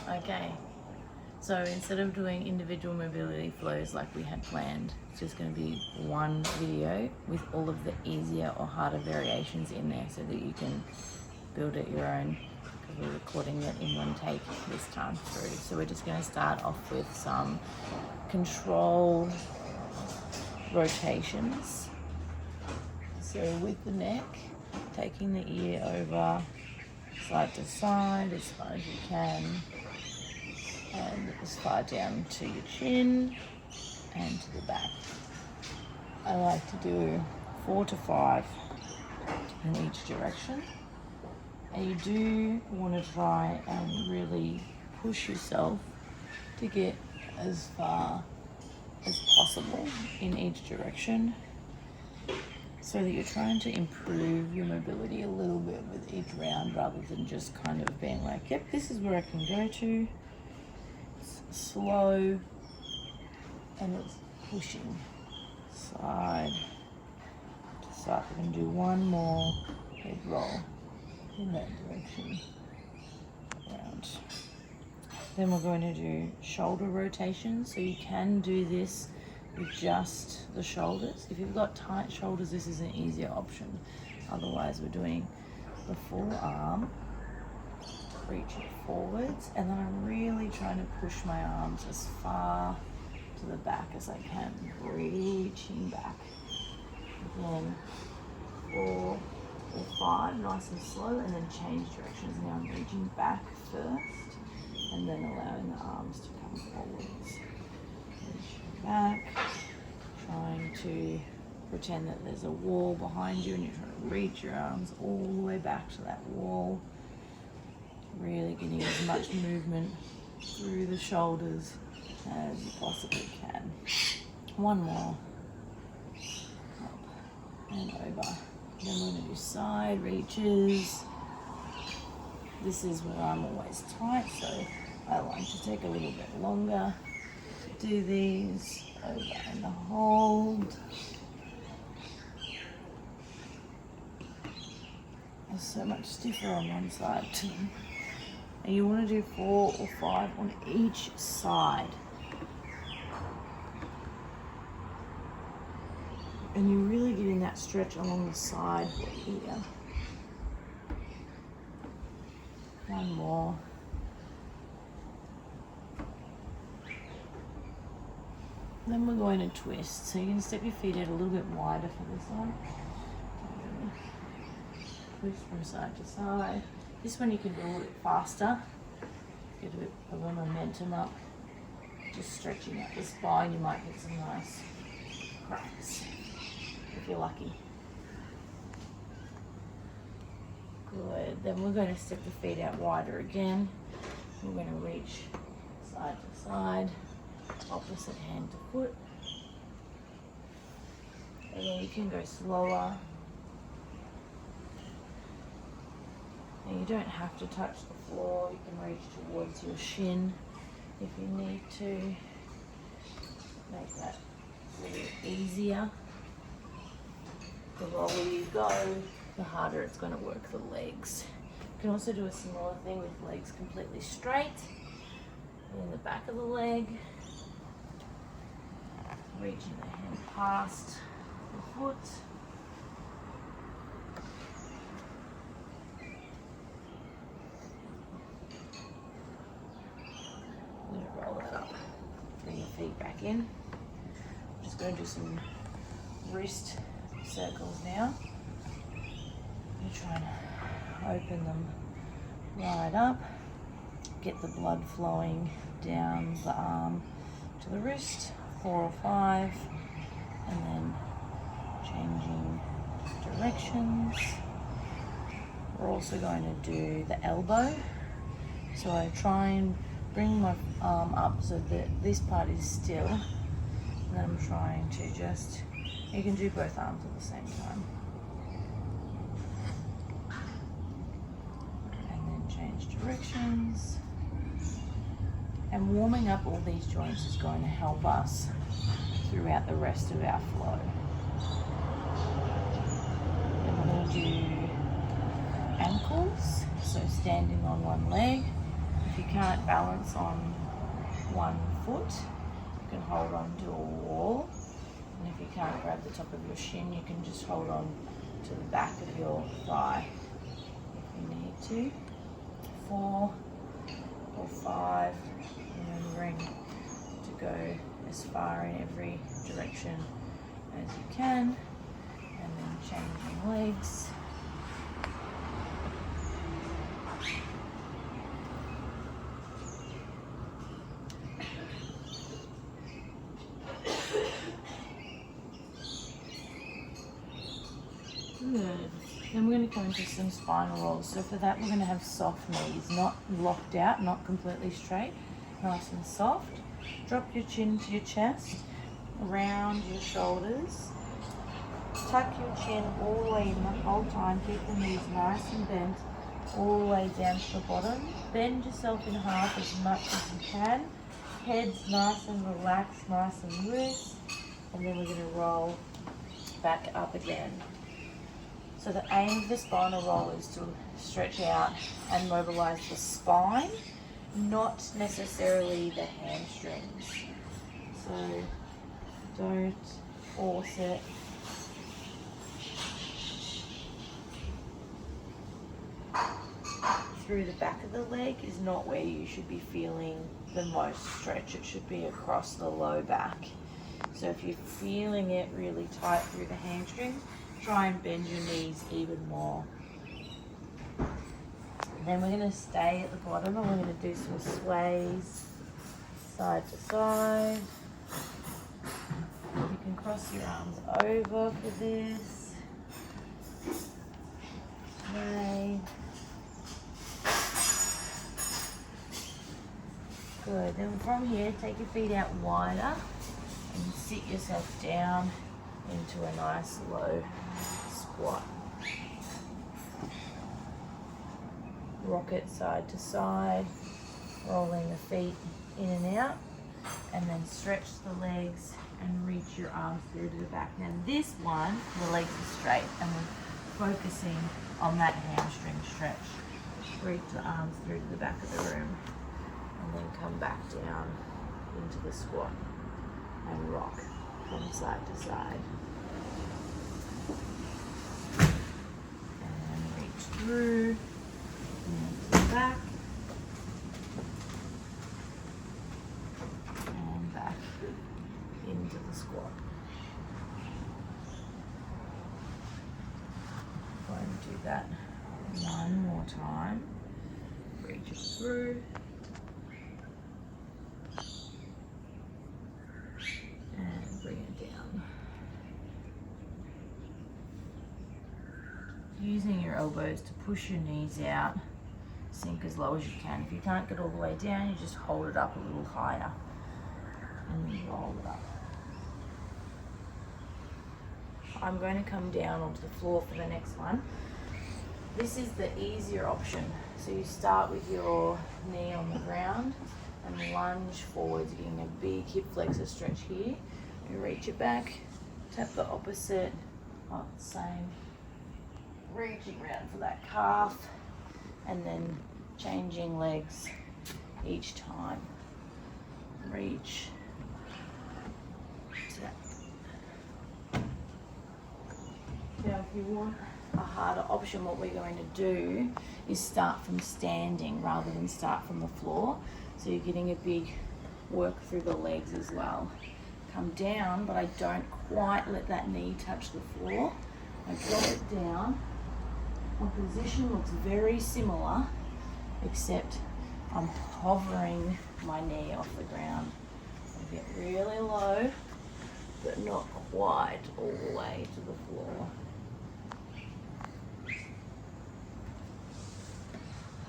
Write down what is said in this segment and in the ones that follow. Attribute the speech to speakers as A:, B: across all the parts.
A: Okay, so instead of doing individual mobility flows like we had planned, it's just going to be one video with all of the easier or harder variations in there so that you can build it your own, because we're recording it in one take this time through. So we're just going to start off with some controlled rotations. So with the neck, taking the ear over side to side as far as you can, and as far down to your chin and to the back. I like to do 4 to 5 in each direction. And you do want to try and really push yourself to get as far as possible in each direction, so that you're trying to improve your mobility a little bit with each round, rather than just kind of being like, yep, this is where I can go to. It's slow and it's pushing side to side. We're going to do one more head roll in that direction around. Then we're going to do shoulder rotations. So you can do this with just the shoulders. If you've got tight shoulders, this is an easier option. Otherwise, we're doing the full arm, reaching forwards, and then I'm really trying to push my arms as far to the back as I can, reaching back. Again, 4 or 5, nice and slow, and then change directions. Now I'm reaching back first, and then allowing the arms to come forwards. Reaching back, trying to pretend that there's a wall behind you, and you're trying to reach your arms all the way back to that wall. Really getting as much movement through the shoulders as you possibly can. One more. Up and over. Then we're going to do side reaches. This is where I'm always tight, so I like to take a little bit longer to do these. Over and hold. It's so much stiffer on one side too. And you want to do 4 or 5 on each side. And you're really getting that stretch along the side here. One more. Then we're going to twist. So you can step your feet out a little bit wider for this one. Twist from side to side. This one you can do a little bit faster. Get a bit of a momentum up. Just stretching out the spine, you might get some nice cracks if you're lucky. Good. Then we're going to step the feet out wider again. We're going to reach side to side, opposite hand to foot. And then you can go slower. And you don't have to touch the floor. You can reach towards your shin if you need to. Make that a little easier. The lower you go, the harder it's going to work the legs. You can also do a similar thing with legs completely straight. In the back of the leg. Reaching the hand past the foot. Roll that up. Bring your feet back in. I'm just going to do some wrist circles now. You try and open them right up. Get the blood flowing down the arm to the wrist. 4 or 5. And then changing directions. We're also going to do the elbow. So I try and bring my arm up so that this part is still, and then I'm trying to just, you can do both arms at the same time. And then change directions. And warming up all these joints is going to help us throughout the rest of our flow. Then we're going to do ankles, so standing on one leg, you can't balance on one foot, you can hold on to a wall. And if you can't grab the top of your shin, you can just hold on to the back of your thigh if you need to. 4 or 5, remembering to go as far in every direction as you can, and then changing legs. Good. Then we're going to come into some spinal rolls. So for that, we're going to have soft knees, not locked out, not completely straight, nice and soft. Drop your chin to your chest, round your shoulders. Tuck your chin all the way in the whole time. Keep the knees nice and bent all the way down to the bottom. Bend yourself in half as much as you can. Head's nice and relaxed, nice and loose. And then we're going to roll back up again. So the aim of the spinal roll is to stretch out and mobilize the spine, not necessarily the hamstrings. So don't force it. Through the back of the leg is not where you should be feeling the most stretch. It should be across the low back. So if you're feeling it really tight through the hamstrings, try and bend your knees even more. And then we're going to stay at the bottom and we're going to do some sways side to side. You can cross your arms over for this. Sway. Good. Then from here, take your feet out wider and sit yourself down into a nice low squat. Rock it side to side, rolling the feet in and out, and then stretch the legs and reach your arms through to the back. Now this one, the legs are straight and we're focusing on that hamstring stretch. Reach the arms through to the back of the room and then come back down into the squat and rock from side to side. And reach through and to the back and back into the squat. Go and do that one more time. Reach it through. And bring it down. Using your elbows to push your knees out, sink as low as you can. If you can't get all the way down, you just hold it up a little higher and then roll it up. I'm going to come down onto the floor for the next one. This is the easier option. So you start with your knee on the ground and lunge forwards, getting a big hip flexor stretch here. You reach it back, tap the opposite, same. Reaching around for that calf, and then changing legs each time. Reach, tap. Now if you want a harder option, what we're going to do is start from standing rather than start from the floor. So you're getting a big work through the legs as well. Come down, but I don't quite let that knee touch the floor. I drop it down. My position looks very similar, except I'm hovering my knee off the ground. I get really low, but not quite all the way to the floor.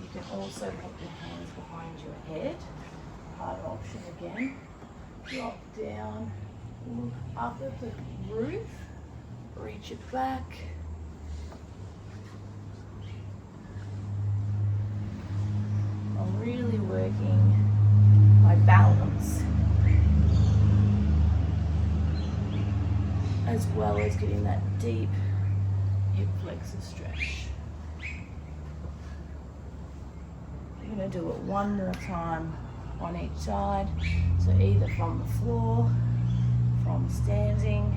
A: You can also put your hands behind your head. Harder option again. Drop down, look up at the roof, reach it back. I'm really working my balance as well as getting that deep hip flexor stretch. You're going to do it one more time on each side. So either from the floor, from standing,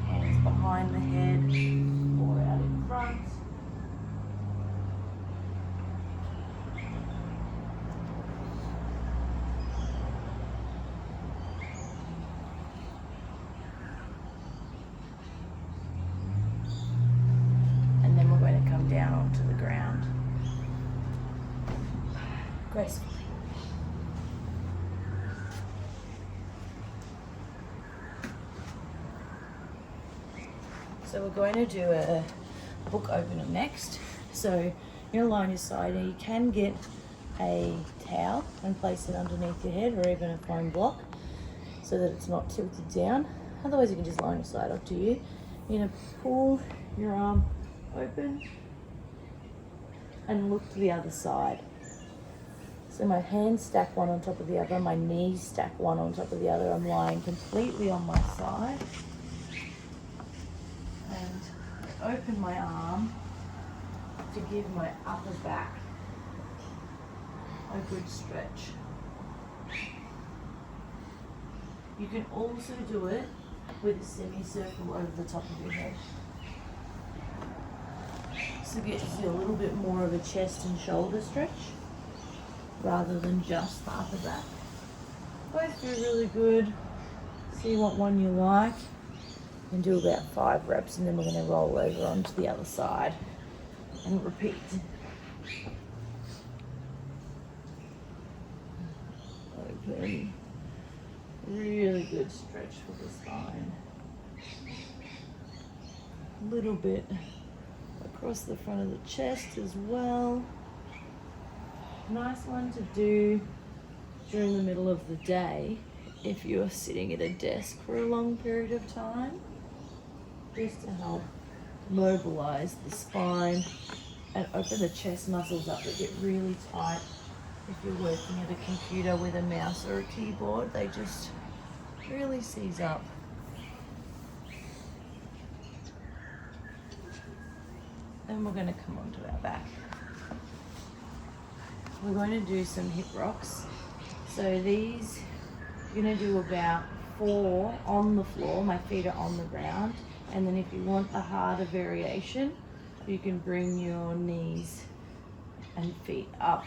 A: hands behind the head, or out in front. And then we're going to come down onto the ground gracefully. So we're going to do a book opener next. So you're going to lie on your side, and you can get a towel and place it underneath your head, or even a foam block, so that it's not tilted down. Otherwise you can just lie on your side, up to you. You're going to pull your arm open and look to the other side. So my hands stack one on top of the other, my knees stack one on top of the other. I'm lying completely on my side. And I open my arm to give my upper back a good stretch. You can also do it with a semicircle over the top of your head. So it gives you a little bit more of a chest and shoulder stretch rather than just the upper back. Both do really good. See what one you like. And do about 5 reps, and then we're going to roll over onto the other side and repeat. Open. Really good stretch for the spine. A little bit across the front of the chest as well. Nice one to do during the middle of the day if you're sitting at a desk for a long period of time, just to help mobilize the spine and open the chest muscles up that get really tight. If you're working at a computer with a mouse or a keyboard, they just really seize up. Then we're going to come onto our back. We're going to do some hip rocks. So these, you're going to do about 4 on the floor. My feet are on the ground. And then if you want a harder variation, you can bring your knees and feet up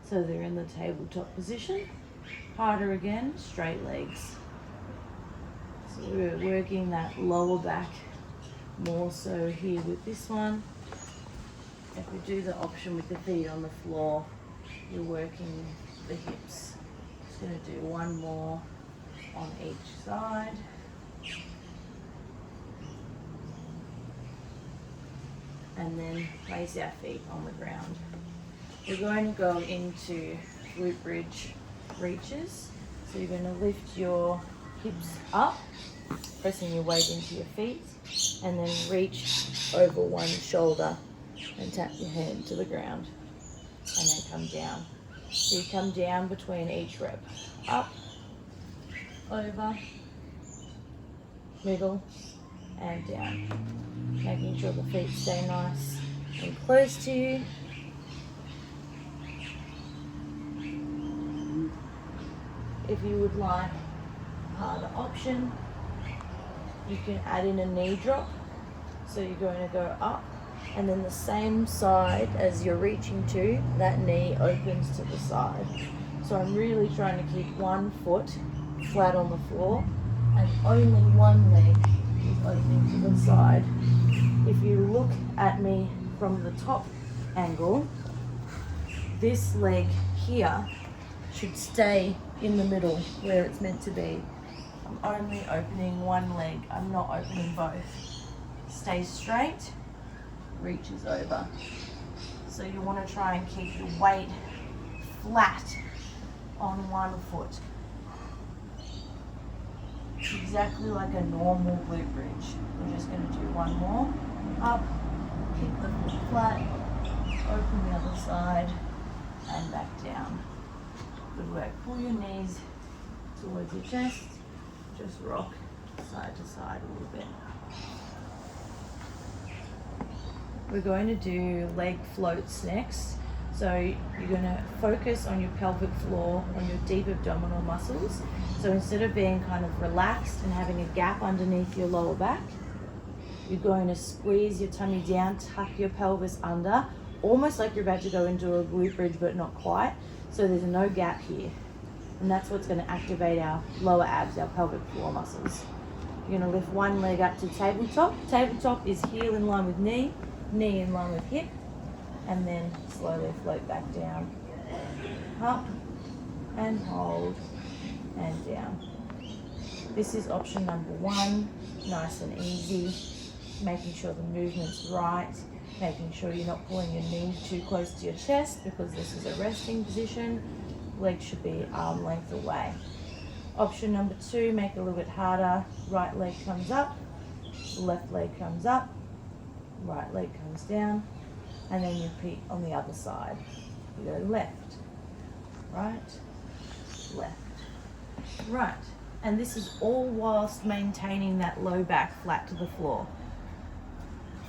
A: so they're in the tabletop position. Harder again, straight legs. So we're working that lower back more so here with this one. If we do the option with the feet on the floor, you're working the hips. Just going to do one more on each side. And then place our feet on the ground. We're going to go into glute bridge reaches. So you're going to lift your hips up, pressing your weight into your feet, and then reach over one shoulder and tap your hand to the ground, and then come down. So you come down between each rep. Up, over, middle, and down. Making sure the feet stay nice and close to you. If you would like a harder option, you can add in a knee drop. So you're going to go up, and then the same side as you're reaching to, that knee opens to the side. So I'm really trying to keep one foot flat on the floor, and only one leg is opening to the side. If you look at me from the top angle, this leg here should stay in the middle where it's meant to be. I'm only opening one leg, I'm not opening both. Stay straight, reaches over. So you want to try and keep your weight flat on one foot. Exactly like a normal glute bridge. We're just going to do one more. Up, keep the foot flat, open the other side, and back down. Good work. Pull your knees towards your chest. Just rock side to side a little bit. We're going to do leg floats next. So you're going to focus on your pelvic floor, on your deep abdominal muscles. So instead of being kind of relaxed and having a gap underneath your lower back, you're going to squeeze your tummy down, tuck your pelvis under, almost like you're about to go into a glute bridge, but not quite. So there's no gap here. And that's what's going to activate our lower abs, our pelvic floor muscles. You're going to lift one leg up to tabletop. Tabletop is heel in line with knee, knee in line with hip, and then slowly float back down. Up and hold and down. This is option number one, nice and easy, making sure the movement's right, making sure you're not pulling your knee too close to your chest because this is a resting position. Legs should be arm length away. Option number two, make it a little bit harder. Right leg comes up, left leg comes up, right leg comes down, and then you repeat on the other side. You go left, right, left, right. And this is all whilst maintaining that low back flat to the floor.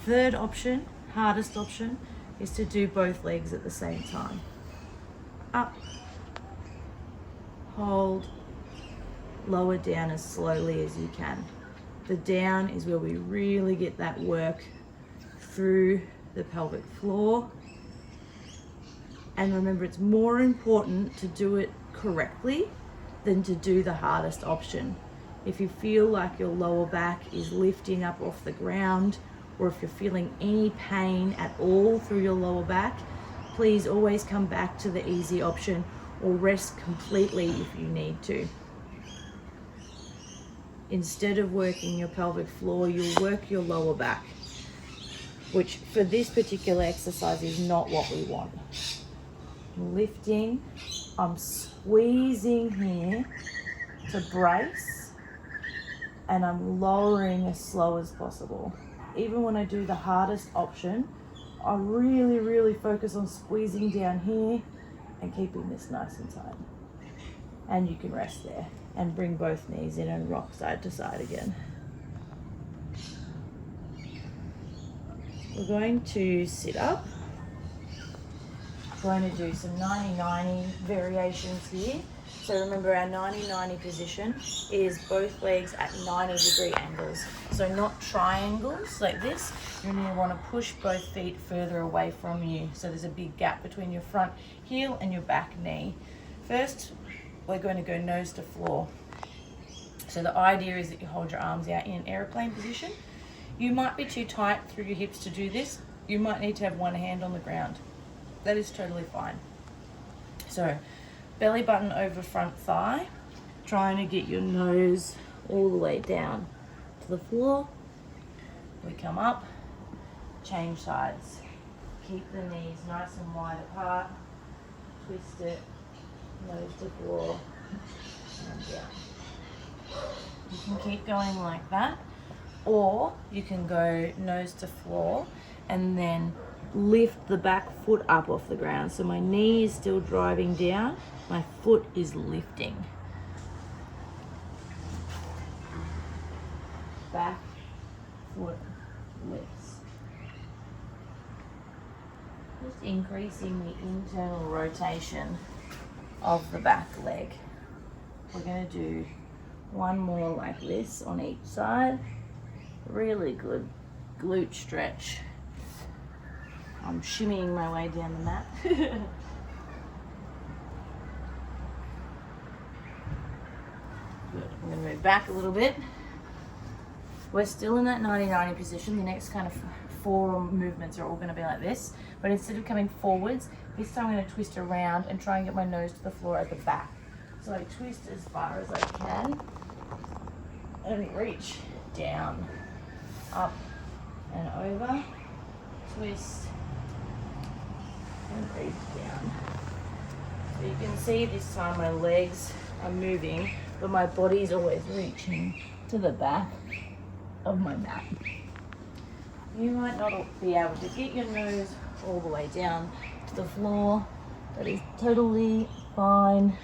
A: Third option, hardest option, is to do both legs at the same time. Up, hold, lower down as slowly as you can. The down is where we really get that work through the pelvic floor. And remember, it's more important to do it correctly than to do the hardest option. If you feel like your lower back is lifting up off the ground, or if you're feeling any pain at all through your lower back, please always come back to the easy option or rest completely if you need to. Instead of working your pelvic floor, you'll work your lower back, which for this particular exercise is not what we want. I'm lifting, I'm squeezing here to brace, and I'm lowering as slow as possible. Even when I do the hardest option, I really focus on squeezing down here and keeping this nice and tight. And you can rest there and bring both knees in and rock side to side again. We're going to sit up. We're going to do some 90-90 variations here. So remember, our 90-90 position is both legs at 90-degree angles. So not triangles like this. You're going to want to push both feet further away from you. So there's a big gap between your front heel and your back knee. First, we're going to go nose to floor. So the idea is that you hold your arms out in an airplane position. You might be too tight through your hips to do this. You might need to have one hand on the ground. That is totally fine. So belly button over front thigh, trying to get your nose all the way down to the floor. We come up, change sides. Keep the knees nice and wide apart. Twist it, nose to floor, and down. You can keep going like that, or you can go nose to floor and then lift the back foot up off the ground. So my knee is still driving down, my foot is lifting. Back foot lifts. Just increasing the internal rotation of the back leg. We're going to do one more like this on each side. Really good glute stretch. I'm shimmying my way down the mat. Good. I'm going to move back a little bit. We're still in that 90-90 position. The next kind of 4 movements are all going to be like this. But instead of coming forwards, this time I'm going to twist around and try and get my nose to the floor at the back. So I twist as far as I can and reach down, up and over, twist, and breathe down. So you can see this time my legs are moving, but my body's always reaching to the back of my mat. You might not be able to get your nose all the way down to the floor. That is totally fine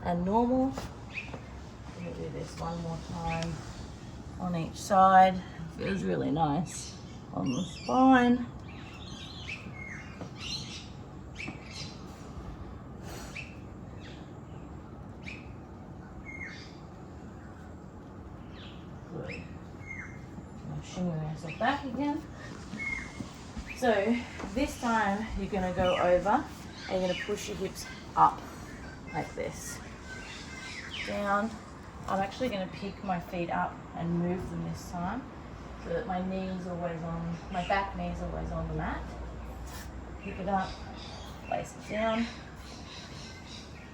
A: and normal. I'm going to do this one more time on each side. Feels really nice on the spine. yourself back again. So this time you're going to go over and you're going to push your hips up like this. Down. I'm actually going to pick my feet up and move them this time so that my back knee's always on the mat. Pick it up, place it down.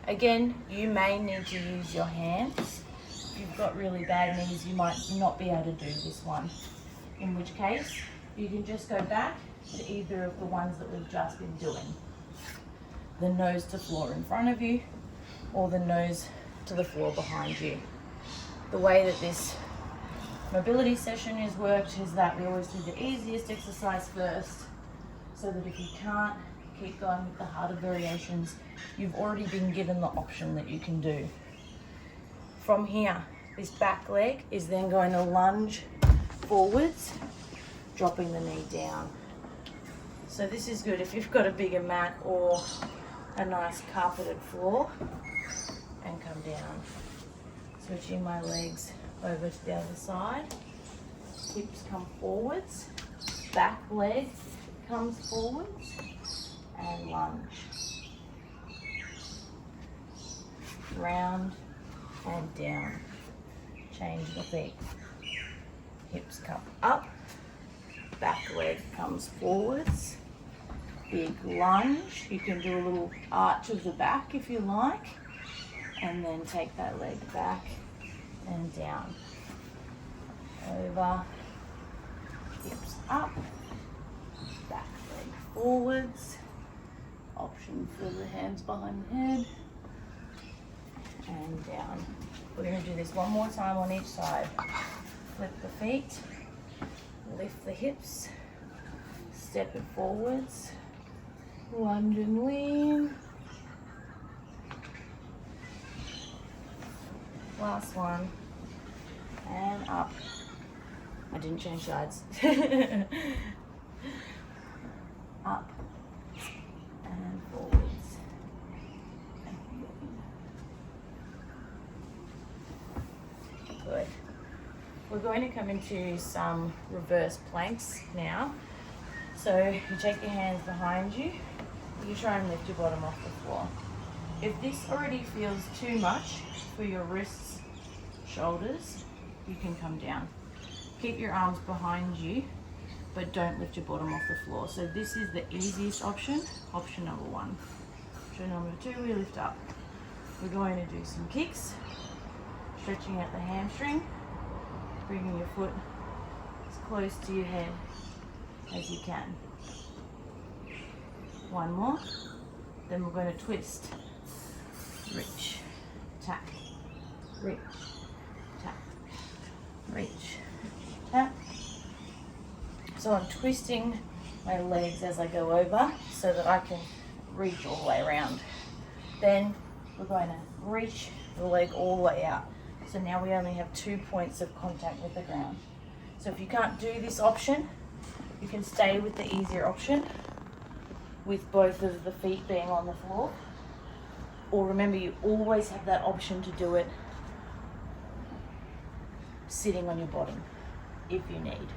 A: Again, you may need to use your hands. If you've got really bad knees, you might not be able to do this one. In which case, you can just go back to either of the ones that we've just been doing. The nose to floor in front of you, or the nose to the floor behind you. The way that this mobility session is worked is that we always do the easiest exercise first, so that if you can't keep going with the harder variations, you've already been given the option that you can do. From here, this back leg is then going to lunge forwards, dropping the knee down. So this is good if you've got a bigger mat or a nice carpeted floor, and come down. Switching my legs over to the other side. Hips come forwards, back leg comes forwards, and lunge. Round and down. Change the feet. Hips come up, back leg comes forwards. Big lunge. You can do a little arch of the back if you like, and then take that leg back and down. Over, hips up, back leg forwards. Option for the hands behind the head, and down. We're going to do this one more time on each side. Flip the feet, lift the hips, step it forwards, lunge and lean. Last one, and up. I didn't change sides. Up and forwards. Good. We're going to come into some reverse planks now. So you take your hands behind you. You try and lift your bottom off the floor. If this already feels too much for your wrists, shoulders, you can come down. Keep your arms behind you, but don't lift your bottom off the floor. So this is the easiest option, option number one. Option number two, we lift up. We're going to do some kicks, stretching out the hamstring, bringing your foot as close to your head as you can. One more, then we're going to twist. Reach, tap, reach, tap, reach, tap. So I'm twisting my legs as I go over so that I can reach all the way around. Then we're going to reach the leg all the way out. So now we only have 2 points of contact with the ground. So if you can't do this option, you can stay with the easier option with both of the feet being on the floor. Or remember, you always have that option to do it sitting on your bottom if you need.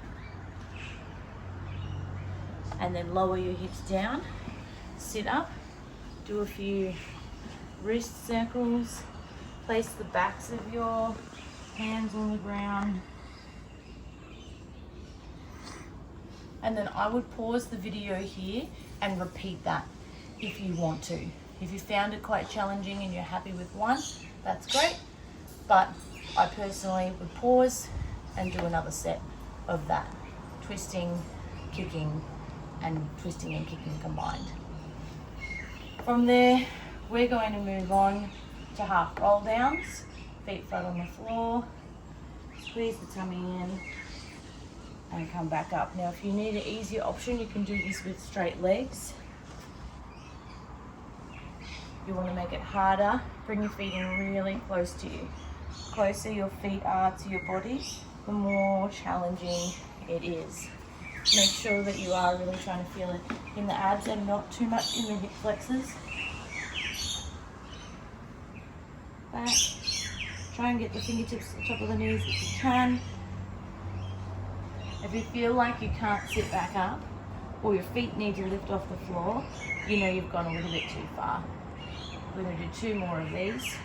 A: And then lower your hips down, sit up, do a few wrist circles, place the backs of your hands on the ground. And then I would pause the video here and repeat that if you want to. If you found it quite challenging and you're happy with one, that's great. But I personally would pause and do another set of that. Twisting, kicking, and twisting and kicking combined. From there, we're going to move on to half roll downs. Feet flat on the floor. Squeeze the tummy in and come back up. Now, if you need an easier option, you can do this with straight legs. You want to make it harder, bring your feet in really close to you. The closer your feet are to your body, the more challenging it is. Make sure that you are really trying to feel it in the abs and not too much in the hip flexors. Back. Try and get the fingertips to the top of the knees if you can. If you feel like you can't sit back up or your feet need to lift off the floor, you know you've gone a little bit too far. We're going to do 2 more of these.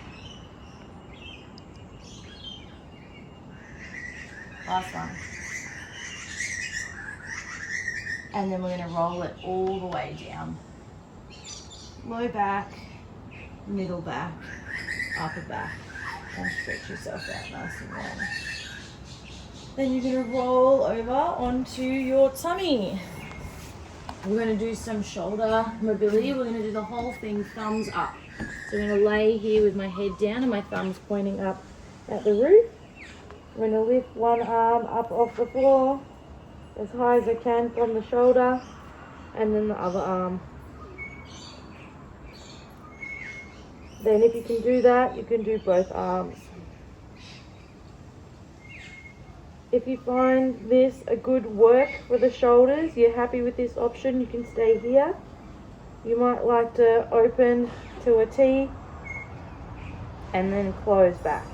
A: Last one. And then we're going to roll it all the way down. Low back, middle back, upper back. And stretch yourself out nice and long. Then you're going to roll over onto your tummy. We're going to do some shoulder mobility. We're going to do the whole thing thumbs up. So I'm going to lay here with my head down and my thumbs pointing up at the roof. I'm going to lift one arm up off the floor as high as I can from the shoulder, and then the other arm. Then if you can do that, you can do both arms. If you find this a good work for the shoulders, you're happy with this option, you can stay here. You might like to open to a T and then close back.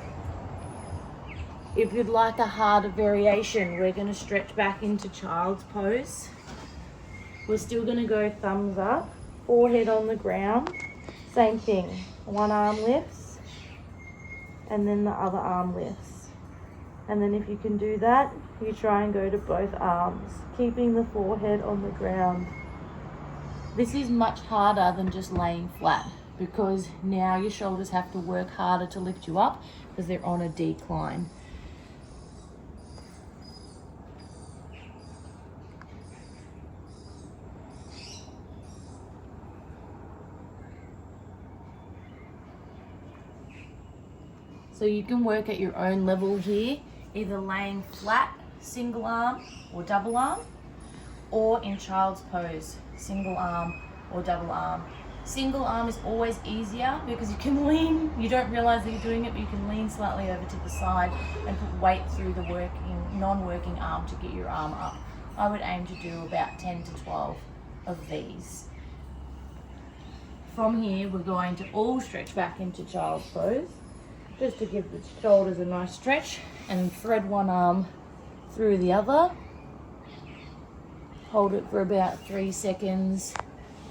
A: If you'd like a harder variation, we're going to stretch back into child's pose. We're still going to go thumbs up, forehead on the ground. Same thing, one arm lifts and then the other arm lifts. And then if you can do that, you try and go to both arms, keeping the forehead on the ground. This is much harder than just laying flat because now your shoulders have to work harder to lift you up because they're on a decline. So you can work at your own level here, either laying flat, single arm or double arm, or in child's pose, single arm or double arm. Single arm is always easier because you can lean, you don't realize that you're doing it, but you can lean slightly over to the side and put weight through the non-working arm to get your arm up. I would aim to do about 10 to 12 of these. From here, we're going to all stretch back into child's pose, just to give the shoulders a nice stretch, and thread one arm through the other. Hold it for about 3 seconds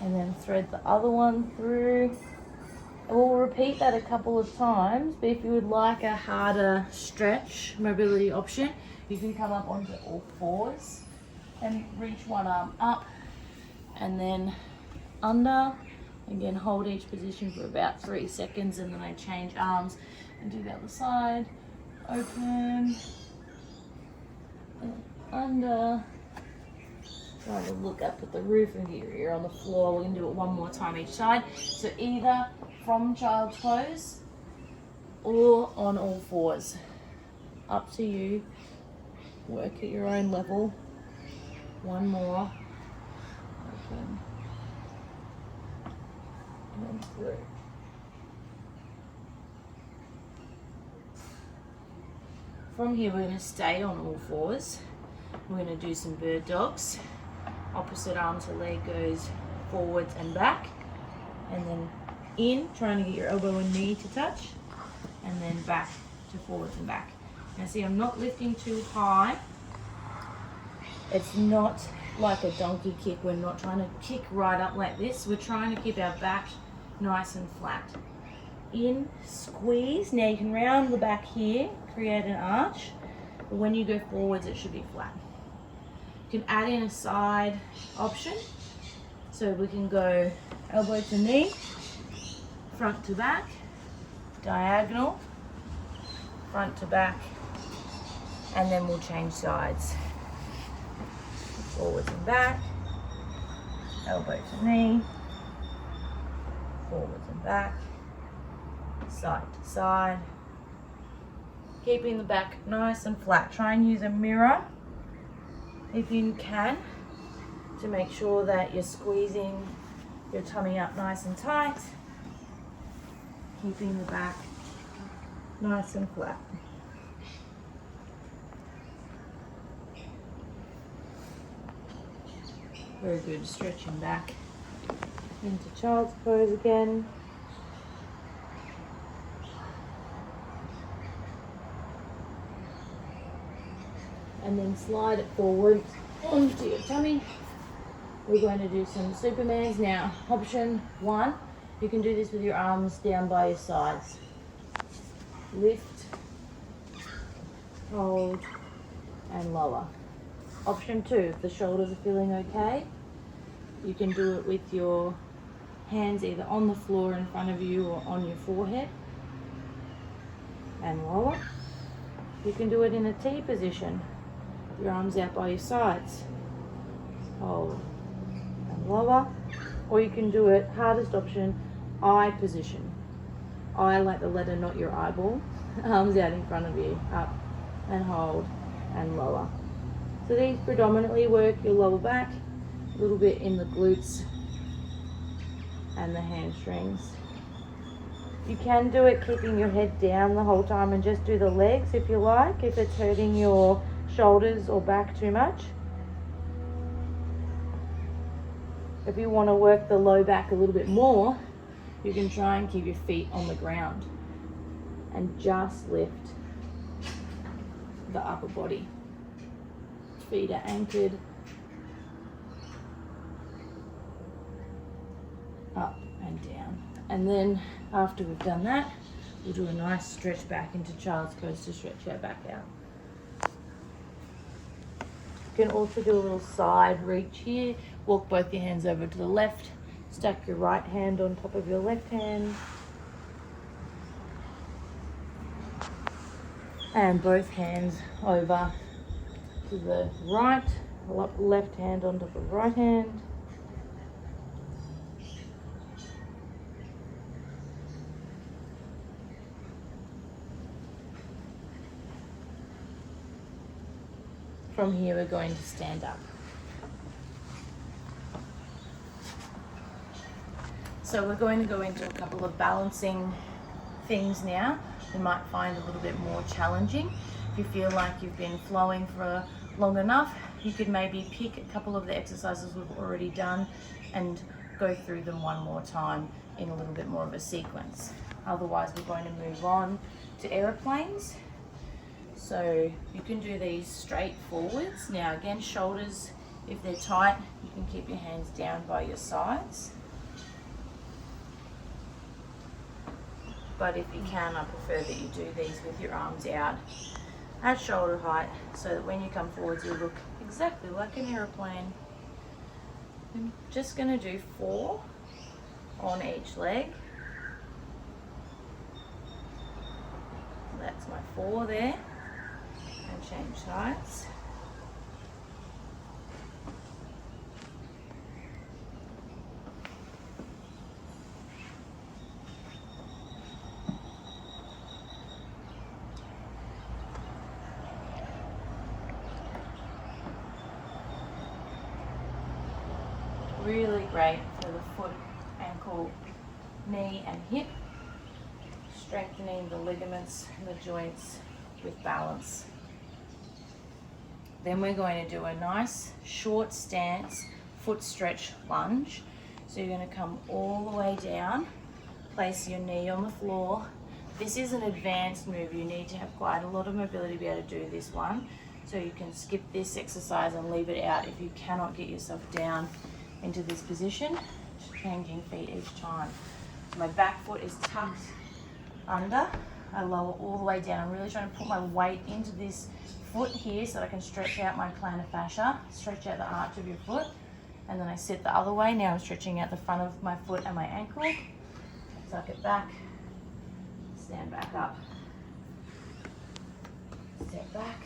A: and then thread the other one through. And we'll repeat that a couple of times, but if you would like a harder stretch mobility option, you can come up onto all fours and reach one arm up and then under. Again, hold each position for about 3 seconds and then I change arms and do the other side. Open, and under. Trying to look up at the roof and get your ear on the floor. We're going to do it one more time each side. So either from child's pose or on all fours. Up to you. Work at your own level. One more. Open. And then through. From here, we're going to stay on all fours. We're going to do some bird dogs. Opposite arm to leg goes forwards and back. And then in, trying to get your elbow and knee to touch. And then back to forwards and back. Now see, I'm not lifting too high. It's not like a donkey kick. We're not trying to kick right up like this. We're trying to keep our back nice and flat. In, squeeze. Now you can round the back here, create an arch. But when you go forwards, it should be flat. You can add in a side option. So we can go elbow to knee, front to back, diagonal, front to back, and then we'll change sides. Forwards and back, elbow to knee, forwards and back, side to side. Keeping the back nice and flat. Try and use a mirror if you can to make sure that you're squeezing your tummy up nice and tight. Keeping the back nice and flat. Very good, stretching back into child's pose again. and then slide it forward onto your tummy. We're going to do some Supermans now. Option 1, you can do this with your arms down by your sides. Lift, hold, and lower. Option 2, if the shoulders are feeling okay, you can do it with your hands either on the floor in front of you or on your forehead, and lower. You can do it in a T position, your arms out by your sides. Hold and lower. Or you can do it, hardest option, I position. I like the letter, not your eyeball. Arms out in front of you, up and hold and lower. So these predominantly work your lower back, a little bit in the glutes and the hamstrings. You can do it keeping your head down the whole time and just do the legs if you like, if it's hurting your shoulders or back too much. If you want to work the low back a little bit more, you can try and keep your feet on the ground and just lift the upper body. Feet are anchored up and down. And then after we've done that, we'll do a nice stretch back into child's pose to stretch our back out. You can also do a little side reach here. Walk both your hands over to the left. Stack your right hand on top of your left hand. And both hands over to the right. Left hand on top of right hand. From here, we're going to stand up. So we're going to go into a couple of balancing things now. You might find a little bit more challenging. If you feel like you've been flowing for long enough, you could maybe pick a couple of the exercises we've already done and go through them one more time in a little bit more of a sequence. Otherwise, we're going to move on to aeroplanes. So you can do these straight forwards. Now again, shoulders, if they're tight, you can keep your hands down by your sides. But if you can, I prefer that you do these with your arms out at shoulder height so that when you come forwards, you look exactly like an aeroplane. I'm just going to do 4 on each leg. That's my 4 there. And change sides. Really great for the foot, ankle, knee and hip, strengthening the ligaments and the joints with balance. Then we're going to do a nice short stance foot stretch lunge. So you're going to come all the way down, place your knee on the floor. This is an advanced move. You need to have quite a lot of mobility to be able to do this one. So you can skip this exercise and leave it out if you cannot get yourself down into this position. Just changing feet each time. So my back foot is tucked under. I lower all the way down. I'm really trying to put my weight into this foot here so that I can stretch out my plantar fascia, stretch out the arch of your foot, and then I sit the other way. Now I'm stretching out the front of my foot and my ankle. Tuck it back, stand back up, step back,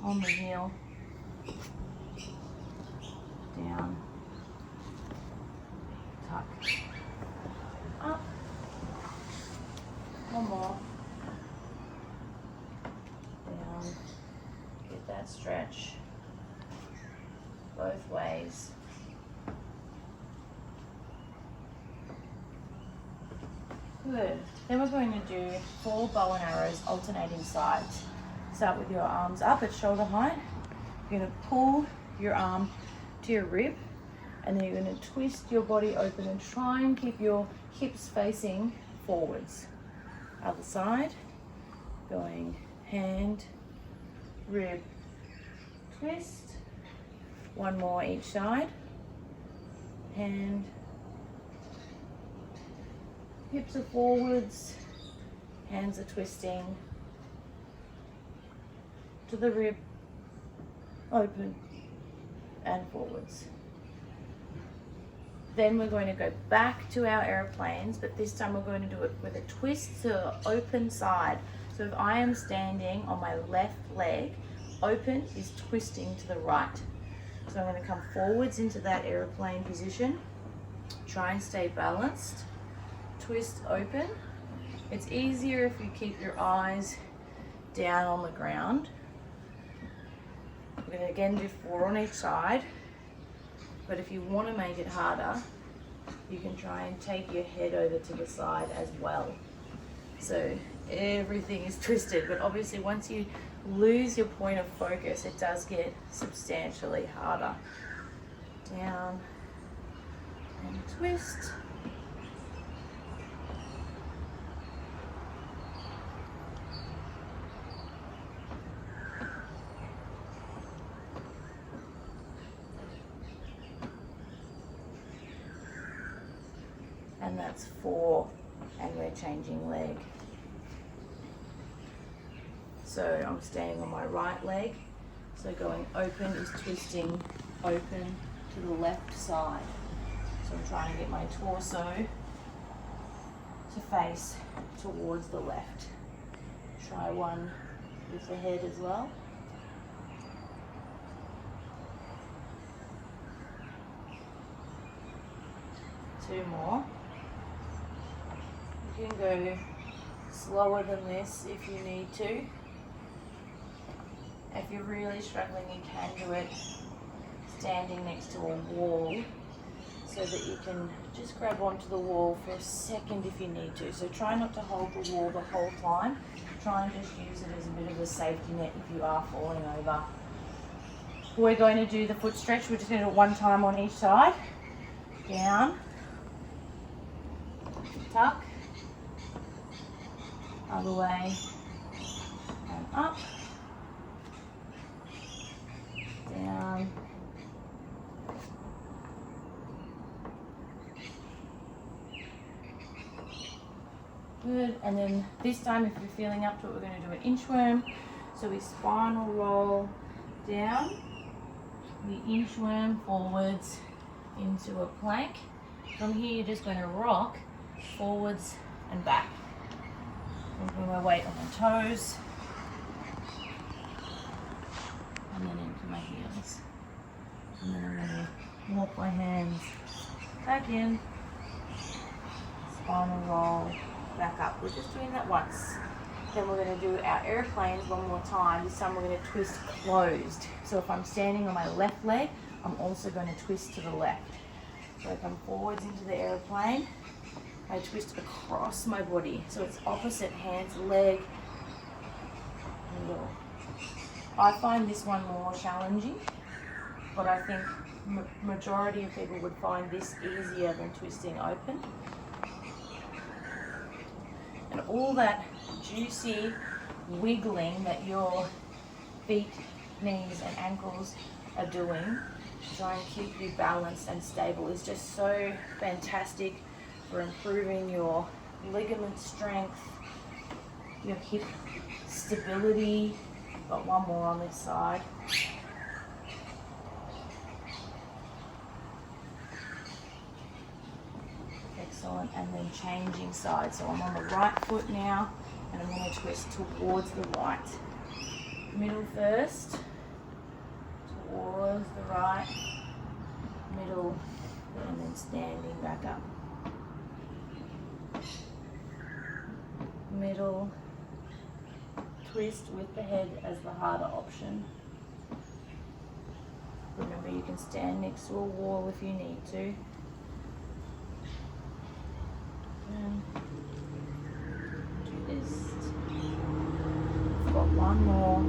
A: on the heel, down, tuck, up, one more. Get that stretch both ways. Good. Then we're going to do 4 bow and arrows alternating sides. Start with your arms up at shoulder height. You're going to pull your arm to your rib, and then you're going to twist your body open and try and keep your hips facing forwards. Other side, going hand, rib, twist. One more each side. Hand, hips are forwards, hands are twisting to the rib, open and forwards. Then we're going to go back to our airplanes, but this time we're going to do it with a twist to the open side. So if I am standing on my left leg, open is twisting to the right. So I'm going to come forwards into that airplane position, try and stay balanced, twist open. It's easier if you keep your eyes down on the ground. We're going to again do 4 on each side, but if you want to make it harder, you can try and take your head over to the side as well. So everything is twisted, but obviously once you lose your point of focus, it does get substantially harder. Down and twist. And that's 4, and we're changing leg. So I'm standing on my right leg, so going open is twisting open to the left side. So I'm trying to get my torso to face towards the left. Try one with the head as well. Two more. You can go slower than this if you need to. If you're really struggling, you can do it standing next to a wall so that you can just grab onto the wall for a second if you need to. So try not to hold the wall the whole time. Try and just use it as a bit of a safety net if you are falling over. We're going to do the foot stretch. We're just going to do it one time on each side. Down, tuck, other way, and up, down, good. And then this time, if you're feeling up to it, we're going to do an inchworm. So we spinal roll down, we inchworm forwards into a plank. From here, you're just going to rock forwards and back. Moving my weight on my toes, and then into my heels. And then I'm going to walk my hands back in, spinal roll, back up. We're just doing that once. Then we're going to do our airplanes one more time. This time we're going to twist closed. So if I'm standing on my left leg, I'm also going to twist to the left. So I come forwards into the airplane. I twist across my body. So it's opposite hands, leg, middle. I find this one more challenging, but I think majority of people would find this easier than twisting open. And all that juicy wiggling that your feet, knees and ankles are doing to try and keep you balanced and stable is just so fantastic for improving your ligament strength, your hip stability. Got one more on this side. Excellent. And then changing sides. So I'm on the right foot now, and I'm going to twist towards the right. Middle first, towards the right, middle, and then standing back up. Middle, twist with the head as the harder option. Remember, you can stand next to a wall if you need to. And twist. I've got one more.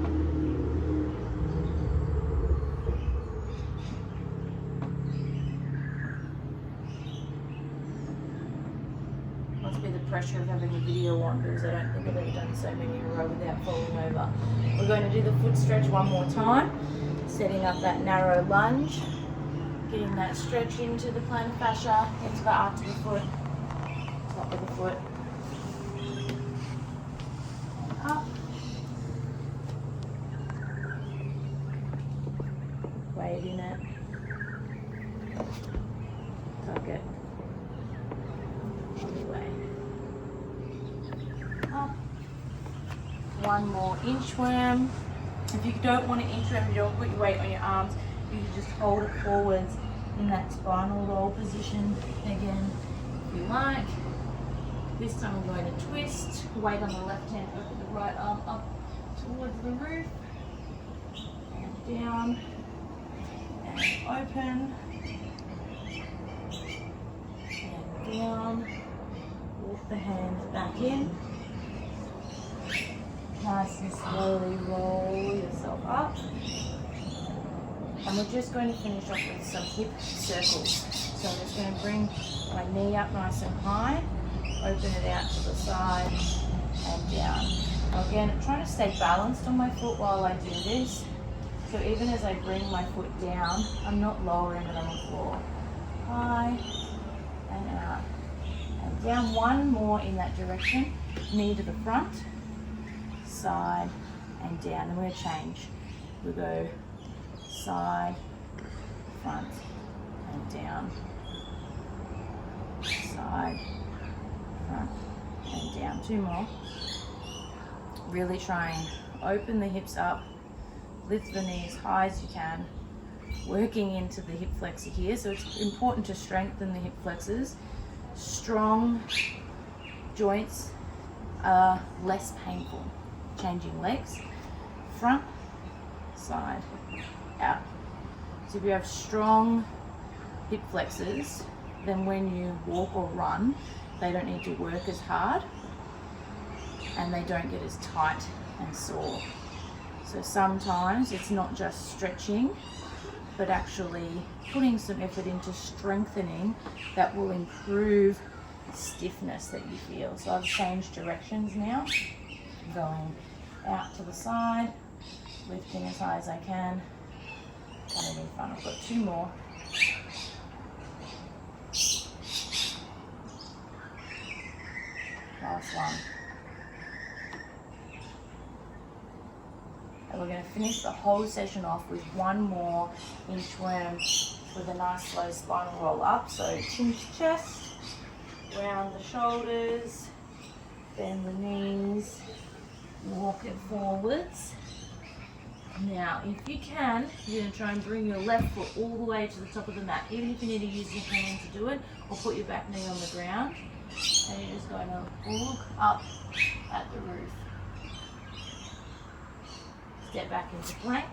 A: must be the pressure of having a video on, because I don't think I've ever done so many in a row without falling over. We're going to do the foot stretch one more time, setting up that narrow lunge, getting that stretch into the plantar fascia, into the arch of the foot, top of the foot, and up. Weight in it. Tuck it. On the way. Up. One more inchworm. If you don't want an inchworm, you don't put your weight on your arms, you can just hold it forwards in that spinal roll position again, if you like. This time I'm going to twist, weight on the left hand, open the right arm up towards the roof, and down, and open, and down, walk the hands back in, nice and slowly roll yourself up. And we're just going to finish off with some hip circles. So I'm just going to bring my knee up nice and high, open it out to the side and down. Now again, I'm trying to stay balanced on my foot while I do this. So even as I bring my foot down, I'm not lowering it on the floor. High and out and down. One more in that direction. Knee to the front, side and down. And we're going to change. We'll go side, front, and down. Side, front, and down. Two more. Really try and open the hips up, lift the knee as high as you can, working into the hip flexor here. So it's important to strengthen the hip flexors. Strong joints are less painful. Changing legs, front, side, out. So if you have strong hip flexors, then when you walk or run, they don't need to work as hard and they don't get as tight and sore. So sometimes it's not just stretching, but actually putting some effort into strengthening that will improve stiffness that you feel. So I've changed directions now, going out to the side, lifting as high as I can, coming in front. I've got two more. Last one. And we're going to finish the whole session off with one more inchworm with a nice slow spinal roll up. So chin to chest, round the shoulders, bend the knees, walk it forwards. Now, if you can, you're going to try and bring your left foot all the way to the top of the mat, even if you need to use your hand to do it, or put your back knee on the ground. And you're just going to look up at the roof. Step back into plank.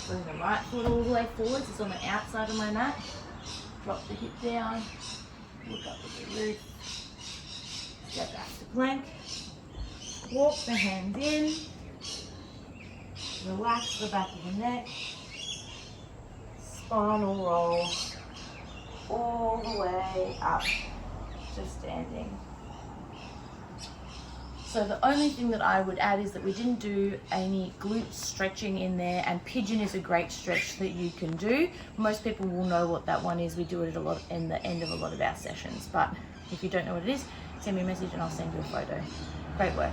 A: Bring the right foot all the way forwards. It's on the outside of my mat. Drop the hip down. Look up at the roof. Step back to plank. Walk the hands in. Relax the back of the neck. Spinal roll all the way up to standing. So the only thing that I would add is that we didn't do any glute stretching in there, and pigeon is a great stretch that you can do. Most people will know what that one is. We do it a lot in the end of a lot of our sessions, but if you don't know what it is, send me a message and I'll send you a photo. Great work.